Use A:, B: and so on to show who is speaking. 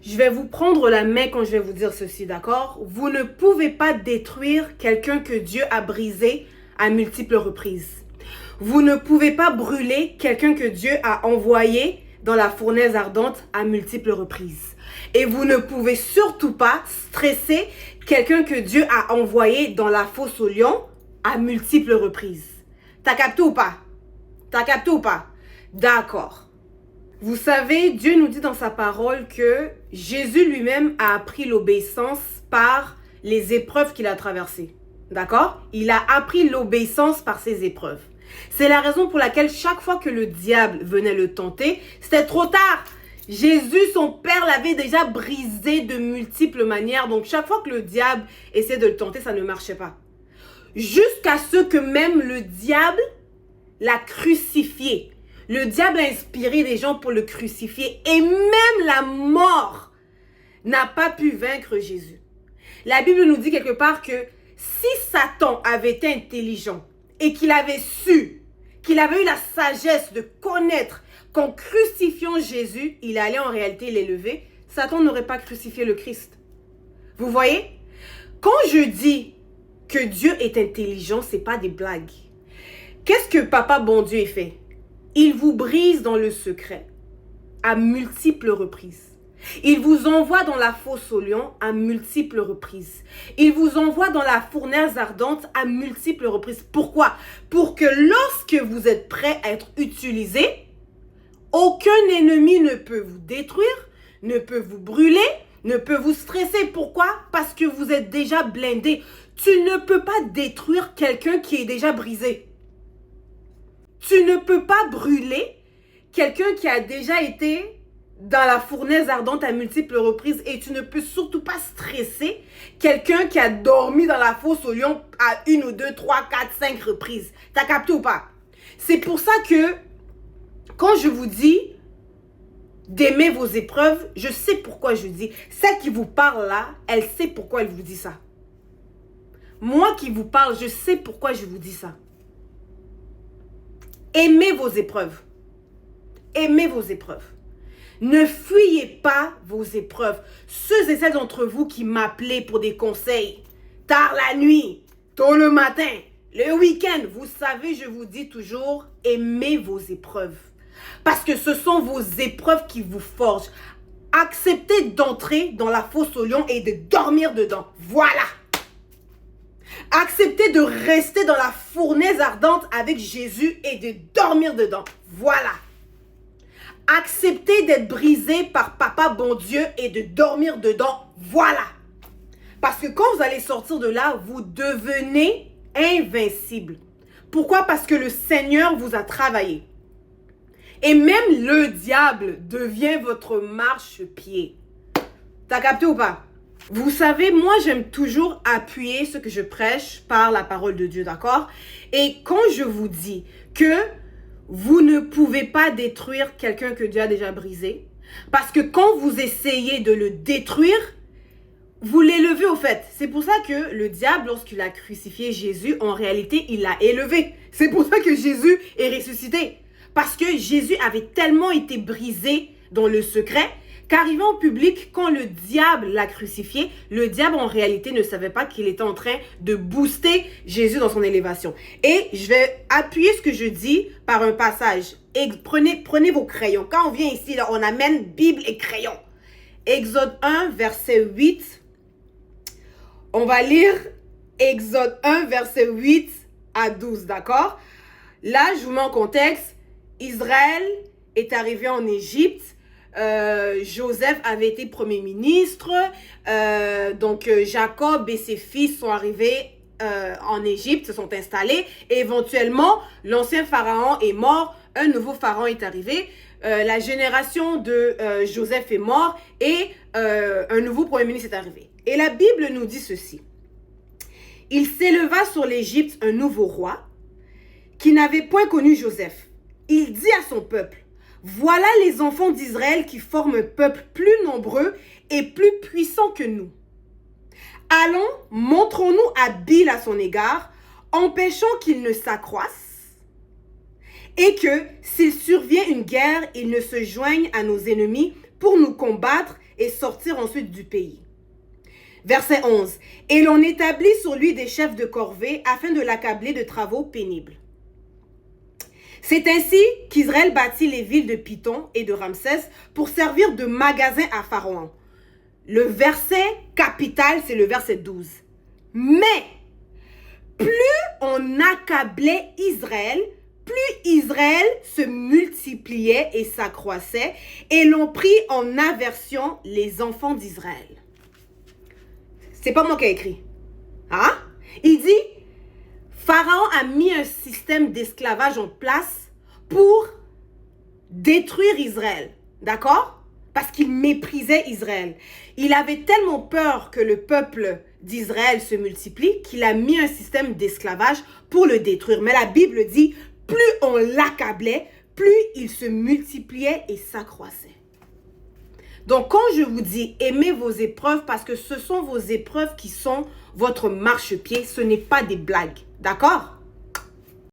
A: Je vais vous prendre la main quand je vais vous dire ceci, d'accord? Vous ne pouvez pas détruire quelqu'un que Dieu a brisé à multiples reprises. Vous ne pouvez pas brûler quelqu'un que Dieu a envoyé dans la fournaise ardente à multiples reprises. Et vous ne pouvez surtout pas stresser quelqu'un que Dieu a envoyé dans la fosse aux lions à multiples reprises. T'as capté ou pas? T'as capté ou pas? D'accord. Vous savez, Dieu nous dit dans sa parole que Jésus lui-même a appris l'obéissance par les épreuves qu'il a traversées. D'accord? Il a appris l'obéissance par ses épreuves. C'est la raison pour laquelle chaque fois que le diable venait le tenter, c'était trop tard. Jésus, son Père, l'avait déjà brisé de multiples manières. Donc chaque fois que le diable essayait de le tenter, ça ne marchait pas. Jusqu'à ce que même le diable l'a crucifié. Le diable a inspiré des gens pour le crucifier. Et même la mort n'a pas pu vaincre Jésus. La Bible nous dit quelque part que si Satan avait été intelligent et qu'il avait su, qu'il avait eu la sagesse de connaître qu'en crucifiant Jésus, il allait en réalité l'élever, Satan n'aurait pas crucifié le Christ. Vous voyez? Quand je dis que Dieu est intelligent, ce n'est pas des blagues. Qu'est-ce que Papa bon Dieu fait? Il vous brise dans le secret à multiples reprises. Il vous envoie dans la fosse aux lions à multiples reprises. Il vous envoie dans la fournaise ardente à multiples reprises. Pourquoi? Pour que lorsque vous êtes prêt à être utilisé, aucun ennemi ne peut vous détruire, ne peut vous brûler, ne peut vous stresser. Pourquoi? Parce que vous êtes déjà blindé. Tu ne peux pas détruire quelqu'un qui est déjà brisé. Tu ne peux pas brûler quelqu'un qui a déjà été dans la fournaise ardente à multiples reprises et tu ne peux surtout pas stresser quelqu'un qui a dormi dans la fosse aux lions à 1 ou 2, 3, 4, 5 reprises. T'as capté ou pas? C'est pour ça que quand je vous dis d'aimer vos épreuves, je sais pourquoi je dis. Celle qui vous parle là, elle sait pourquoi elle vous dit ça. Moi qui vous parle, je sais pourquoi je vous dis ça. Aimez vos épreuves. Aimez vos épreuves. Ne fuyez pas vos épreuves. Ceux et celles d'entre vous qui m'appelaient pour des conseils, tard la nuit, tôt le matin, le week-end, vous savez, je vous dis toujours, aimez vos épreuves. Parce que ce sont vos épreuves qui vous forgent. Acceptez d'entrer dans la fosse aux lions et de dormir dedans. Voilà. Acceptez de rester dans la fournaise ardente avec Jésus et de dormir dedans. Voilà. Acceptez d'être brisé par Papa bon Dieu et de dormir dedans. Voilà. Parce que quand vous allez sortir de là, vous devenez invincible. Pourquoi? Parce que le Seigneur vous a travaillé. Et même le diable devient votre marchepied. T'as capté ou pas? Vous savez, moi, j'aime toujours appuyer ce que je prêche par la parole de Dieu, d'accord? Et quand je vous dis que vous ne pouvez pas détruire quelqu'un que Dieu a déjà brisé, parce que quand vous essayez de le détruire, vous l'élevez au fait. C'est pour ça que le diable, lorsqu'il a crucifié Jésus, en réalité, il l'a élevé. C'est pour ça que Jésus est ressuscité. Parce que Jésus avait tellement été brisé dans le secret qu'arrivant au public, quand le diable l'a crucifié, le diable en réalité ne savait pas qu'il était en train de booster Jésus dans son élévation. Et je vais appuyer ce que je dis par un passage. Et prenez vos crayons. Quand on vient ici, là, on amène Bible et crayon. Exode 1, verset 8. On va lire Exode 1, verset 8 à 12, d'accord? Là, je vous mets en contexte. Israël est arrivé en Égypte. Joseph avait été premier ministre. Donc, Jacob et ses fils sont arrivés en Égypte, se sont installés. Et éventuellement, l'ancien pharaon est mort. Un nouveau pharaon est arrivé. La génération de Joseph est mort. Et un nouveau premier ministre est arrivé. Et la Bible nous dit ceci. Il s'éleva sur l'Égypte un nouveau roi qui n'avait point connu Joseph. Il dit à son peuple, voilà les enfants d'Israël qui forment un peuple plus nombreux et plus puissant que nous. Allons, montrons-nous habiles à son égard, empêchons qu'il ne s'accroisse et que, s'il survient une guerre, il ne se joigne à nos ennemis pour nous combattre et sortir ensuite du pays. Verset 11. Et l'on établit sur lui des chefs de corvée afin de l'accabler de travaux pénibles. C'est ainsi qu'Israël bâtit les villes de Python et de Ramsès pour servir de magasin à Pharaon. Le verset capital, c'est le verset 12. Mais, plus on accablait Israël, plus Israël se multipliait et s'accroissait, et l'on prit en aversion les enfants d'Israël. C'est pas moi qui ai écrit. Hein? Il dit, Pharaon a mis un système d'esclavage en place pour détruire Israël. D'accord? Parce qu'il méprisait Israël. Il avait tellement peur que le peuple d'Israël se multiplie qu'il a mis un système d'esclavage pour le détruire. Mais la Bible dit, plus on l'accablait, plus il se multipliait et s'accroissait. Donc, quand je vous dis aimez vos épreuves, parce que ce sont vos épreuves qui sont votre marchepied, ce n'est pas des blagues. D'accord?